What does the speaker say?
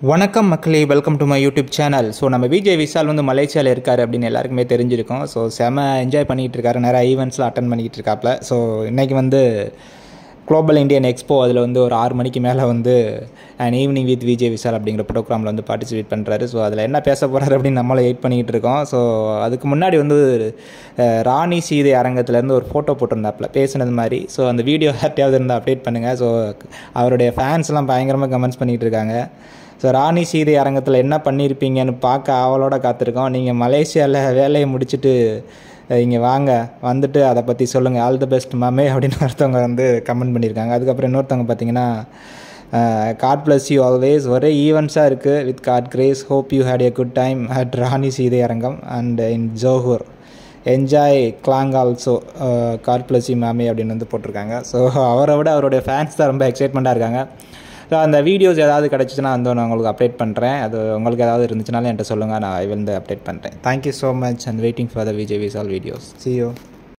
வணக்கம் மக்களே, welcome to my YouTube channel. So நம்ம விஜய் விஷால் வந்து மலேசியாவில் இருக்கார் அப்படின்னு எல்லாருக்குமே தெரிஞ்சிருக்கும். ஸோ செம என்ஜாய் பண்ணிகிட்டு இருக்காரு, நிறைய ஈவெண்ட்ஸ்லாம் அட்டன் பண்ணிக்கிட்டு இருக்காப்புல. ஸோ இன்றைக்கி வந்து குளோபல் இந்தியன் எக்ஸ்போ, அதில் வந்து ஒரு 6 மணிக்கு மேலே வந்து and evening with Vijay Vishal அப்படிங்கிற ப்ரோக்ராமில் வந்து பார்ட்டிசிபேட் பண்ணுறாரு. ஸோ அதில் என்ன பேச போகிறாரு அப்படின்னு நம்மளை வெயிட் பண்ணிக்கிட்டு இருக்கோம். ஸோ அதுக்கு முன்னாடி வந்து ராணி சீதை அரங்கத்துலேருந்து ஒரு ஃபோட்டோ போட்டிருந்தாப்புல பேசுனது மாதிரி. ஸோ அந்த வீடியோ யார்ட்டையாவது இருந்தால் அப்டேட் பண்ணுங்கள். ஸோ அவருடைய ஃபேன்ஸ்லாம் பயங்கரமாக கமெண்ட்ஸ் பண்ணிகிட்டு இருக்காங்க. ஸோ ராணி சீதை அரங்கத்தில் என்ன பண்ணியிருப்பீங்கன்னு பார்க்க ஆவலோட காத்திருக்கோம். நீங்கள் மலேசியாவில் வேலையை முடிச்சுட்டு இங்கே வாங்க, வந்துட்டு அதை பற்றி சொல்லுங்கள், ஆல் தி பெஸ்ட் மாமே அப்படின்னு ஒருத்தவங்க வந்து கமெண்ட் பண்ணியிருக்காங்க. அதுக்கப்புறம் இன்னொருத்தவங்க பார்த்தீங்கன்னா, காட் பிளஸ் யூ ஆல்வேஸ், ஒரே ஈவெண்ட்ஸாக இருக்குது with God grace, hope you had a good time at Rani Seethai Arangam and in Johor, enjoy Klang also, God bless you மாமே அப்படின்னு வந்து போட்டிருக்காங்க. ஸோ அவரை விட அவருடைய ஃபேன்ஸ் தான் ரொம்ப எக்ஸைட்மெண்ட்டாக இருக்காங்க. ஸோ அந்த வீடியோஸ் ஏதாவது கிடச்சிச்சின்னா வந்து நான் உங்களுக்கு அப்டேட் பண்ணுறேன். அது உங்களுக்கு ஏதாவது இருந்துச்சுனாலும் என்கிட்ட சொல்லுங்கள், நான் வந்து அப்டேட் பண்ணுறேன். Thank you so much and waiting for the Vijay Vishal videos. See you.